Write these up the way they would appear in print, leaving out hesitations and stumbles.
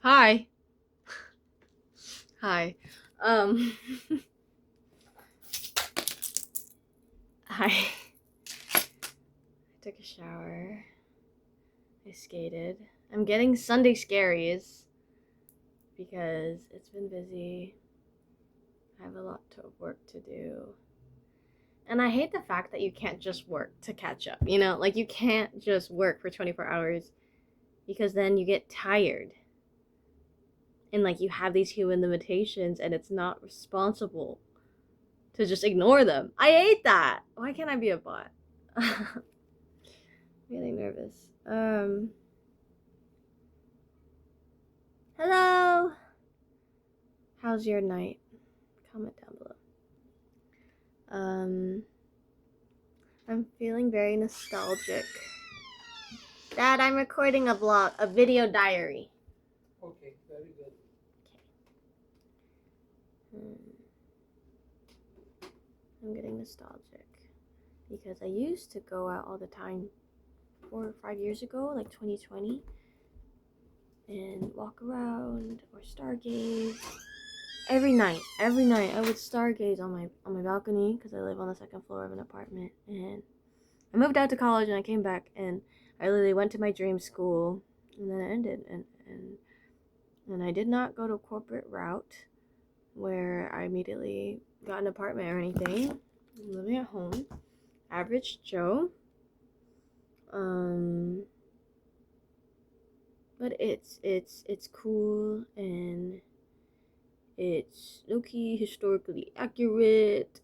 Hi. Hi. Um Hi. I took a shower. I skated. I'm getting Sunday scaries because it's been busy. I have a lot of work to do. And I hate the fact that you can't just work to catch up, you know? Like you can't just work for 24 hours because then you get tired. And like you have these human limitations and it's not responsible to just ignore them. I hate that. Why can't I be a bot? I'm getting nervous. Hello. How's your night? Comment down below. I'm feeling very nostalgic. Dad, I'm recording a vlog, a video diary. Okay, very good. I'm getting nostalgic because I used to go out all the time 4 or 5 years ago, like 2020, and walk around or stargaze. Every night I would stargaze on my balcony because I live on the second floor of an apartment. And I moved out to college and I came back and I literally went to my dream school and then it ended. And I did not go to a corporate route where I immediately got an apartment or anything. I'm living at home, average Joe. Um, but it's cool and it's low-key historically accurate.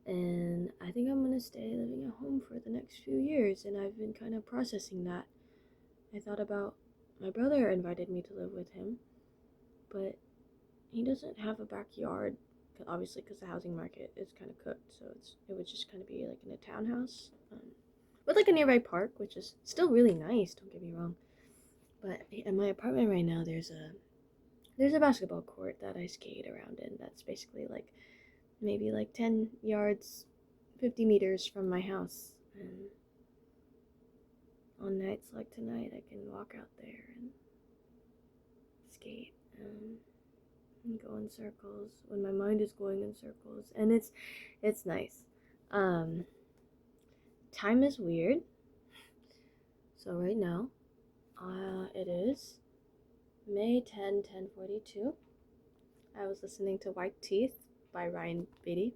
And I think I'm gonna stay living at home for the next few years, and I've been kind of processing that. I thought about my brother invited me to live with him, but he doesn't have a backyard, obviously, because the housing market is kind of cooked. So it would just kind of be like in a townhouse, with like a nearby park, which is still really nice. Don't get me wrong, but in my apartment right now, there's a basketball court that I skate around in. That's basically like maybe like 10 yards, 50 meters from my house. And on nights like tonight, I can walk out there and skate and go in circles when my mind is going in circles. And it's nice. Um, Time is weird. So right now, it is May 10/10/42. I was listening to White Teeth by Ryan Beatty.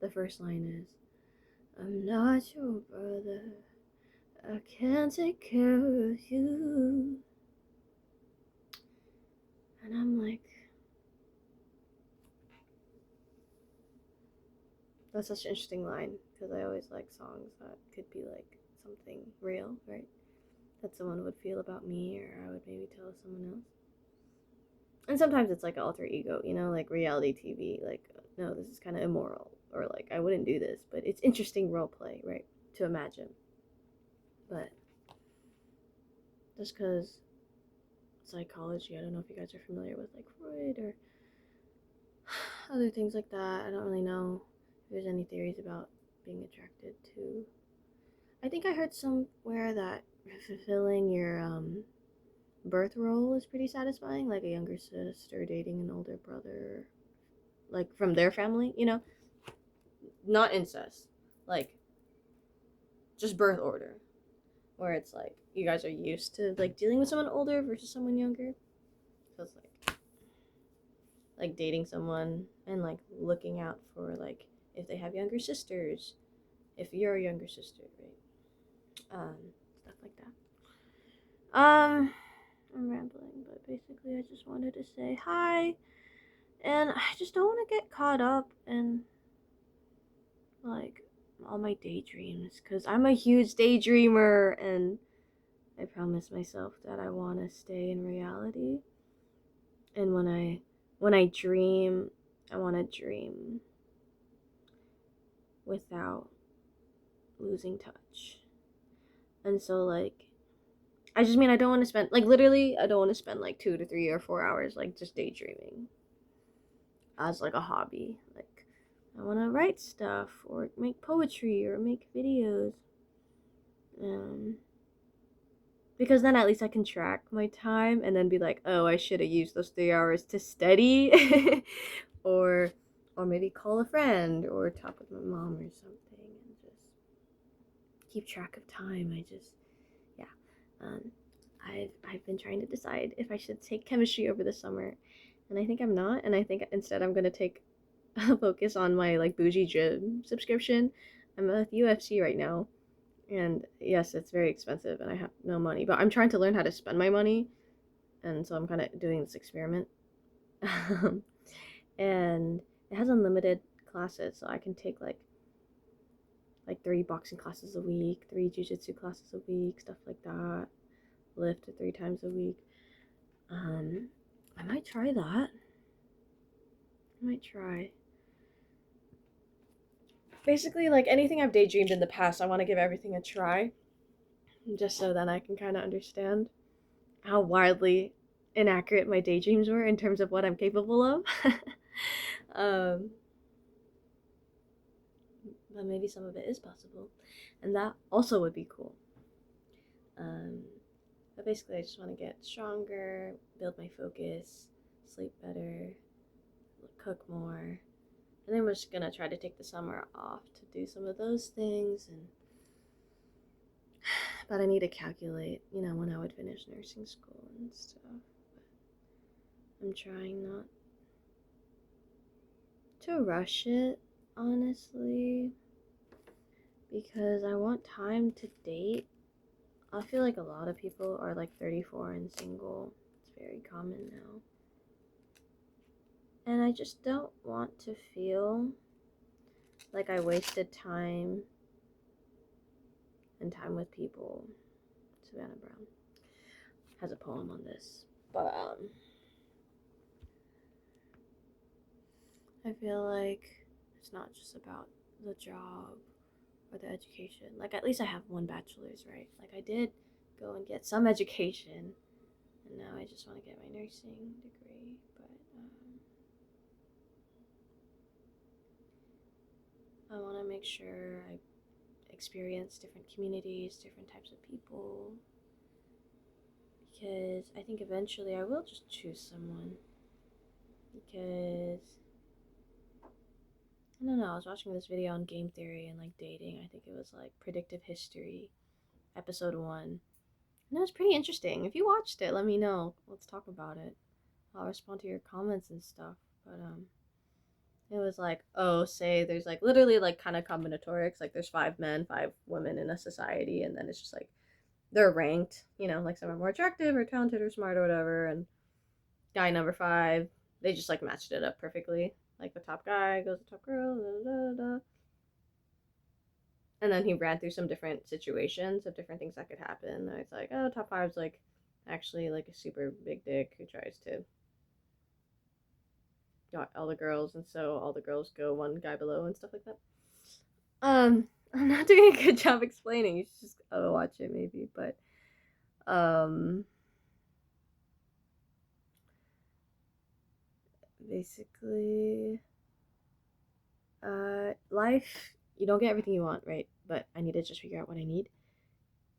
The first line is, I'm not your brother. I can't take care of you. And I'm like, that's such an interesting line because I always like songs that could be like something real, right? That someone would feel about me or I would maybe tell someone else. And sometimes it's like an alter ego, you know, like reality TV, like, no, this is kind of immoral or like I wouldn't do this, but it's interesting role play, right? To imagine. But just because psychology, I don't know if you guys are familiar with like Freud or other things like that. I don't really know if there's any theories about being attracted to. I think I heard somewhere that fulfilling your birth role is pretty satisfying, like a younger sister dating an older brother, like from their family, you know, not incest, like just birth order, where it's like you guys are used to like dealing with someone older versus someone younger. So it's like dating someone and like looking out for like if they have younger sisters, if you're a younger sister, right? Stuff like that. I'm rambling, but basically I just wanted to say hi, and I just don't want to get caught up in like all my daydreams because I'm a huge daydreamer, and I promised myself that I want to stay in reality. And when I dream, I want to dream without losing touch. And so like I just mean I don't want to spend like literally I don't want to spend like 2 to 3 or 4 hours like just daydreaming as like a hobby. Like I want to write stuff or make poetry or make videos. Um because then at least I can track my time and then be like, oh, I should have used those 3 hours to study, or maybe call a friend or talk with my mom or something and just keep track of time. Yeah, um, I've been trying to decide if I should take chemistry over the summer, and I think I'm not, and I think instead I'm gonna take a focus on my like bougie gym subscription. I'm at UFC right now, and yes, it's very expensive, and I have no money, but I'm trying to learn how to spend my money, and so I'm kind of doing this experiment. And it has unlimited classes, so I can take like 3 boxing classes a week, 3 jiu-jitsu classes a week, stuff like that. Lift 3 times a week. Um, I might try that. I might try. Basically, like anything I've daydreamed in the past, I want to give everything a try, just so that I can kind of understand how wildly inaccurate my daydreams were in terms of what I'm capable of. um, but maybe some of it is possible, and that also would be cool. Um, but basically, I just want to get stronger, build my focus, sleep better, cook more, and then we're just gonna try to take the summer off to do some of those things. And but I need to calculate, when I would finish nursing school and stuff. But I'm trying not to rush it, honestly, because I want time to date. I feel like a lot of people are like 34 and single. It's very common now. And I just don't want to feel like I wasted time and time with people. Savannah Brown has a poem on this. But I feel like it's not just about the job or the education. Like at least I have one bachelor's, right? Like I did go and get some education, and now I just want to get my nursing degree. But I want to make sure I experience different communities, different types of people, because I think eventually I will just choose someone. Because I don't know, I was watching this video on game theory and like dating. I think it was like predictive history, episode 1. And it was pretty interesting. If you watched it, let me know. Let's talk about it. I'll respond to your comments and stuff. But it was like, oh, say there's like literally like kind of combinatorics. Like there's 5 men, 5 women in a society, and then it's just like they're ranked. Like some are more attractive or talented or smart or whatever. And guy number 5, they just like matched it up perfectly. Like the top guy goes to top girl, da, da, da, da. And then he ran through some different situations of different things that could happen. And it's like, oh, top 5's like actually like a super big dick who tries to got all the girls, and so all the girls go one guy below and stuff like that. I'm not doing a good job explaining. You should just watch it maybe, but basically, life, you don't get everything you want, right? But I need to just figure out what I need,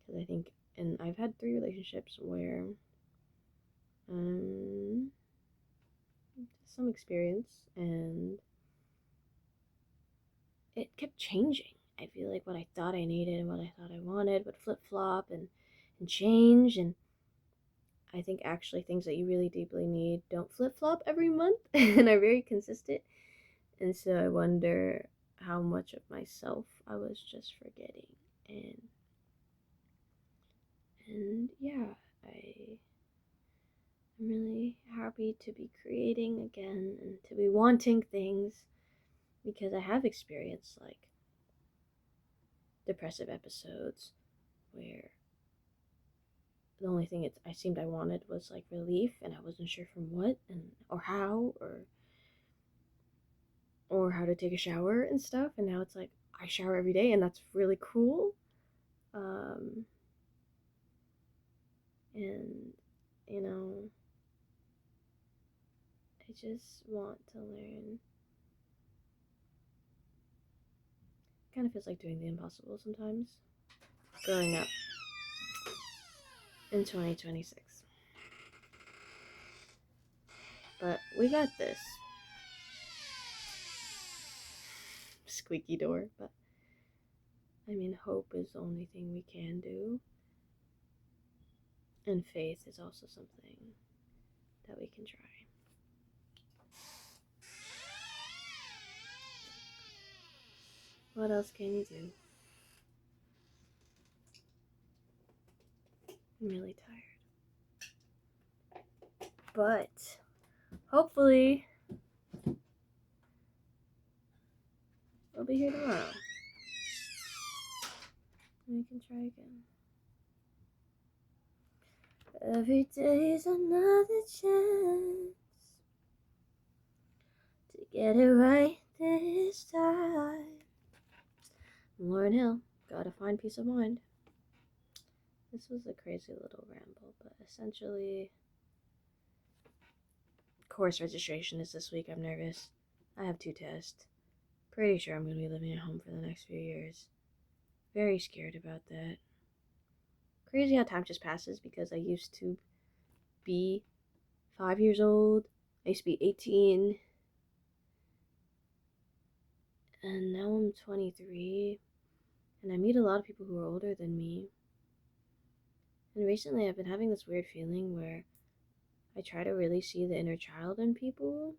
because I think, and I've had 3 relationships where um some experience, and it kept changing. I feel like what I thought I needed and what I thought I wanted would flip flop and change. And I think actually things that you really deeply need don't flip flop every month and are very consistent. And so I wonder how much of myself I was just forgetting. And yeah, I'm really happy to be creating again and to be wanting things, because I have experienced like depressive episodes where the only thing I seemed I wanted was like relief, and I wasn't sure from what and or how or how to take a shower and stuff. And now it's like I shower every day, and that's really cool. Um, and you know, I just want to learn. Kind of feels like doing the impossible sometimes. Growing up, in 2026. But we got this. Squeaky door, but I mean, hope is the only thing we can do. And faith is also something that we can try. What else can you do? I'm really tired. But hopefully, we'll be here tomorrow. And we can try again. Every day's another chance to get it right this time. Lauren Hill, gotta find peace of mind. This was a crazy little ramble, but essentially, course registration is this week. I'm nervous. I have 2 tests. Pretty sure I'm going to be living at home for the next few years. Very scared about that. Crazy how time just passes because I used to be 5 years old. I used to be 18. And now I'm 23. And I meet a lot of people who are older than me. And recently I've been having this weird feeling where I try to really see the inner child in people,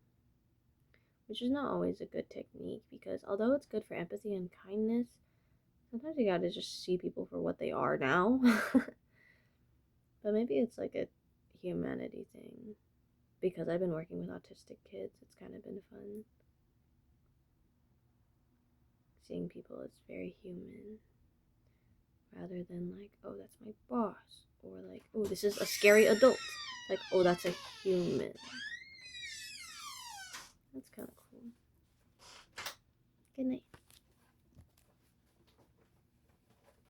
which is not always a good technique because although it's good for empathy and kindness, sometimes you gotta just see people for what they are now. But maybe it's like a humanity thing. Because I've been working with autistic kids, it's kind of been fun. Seeing people as very human. Rather than like, oh, that's my boss. Or like, oh, this is a scary adult. Like, oh, that's a human. That's kind of cool. Good night.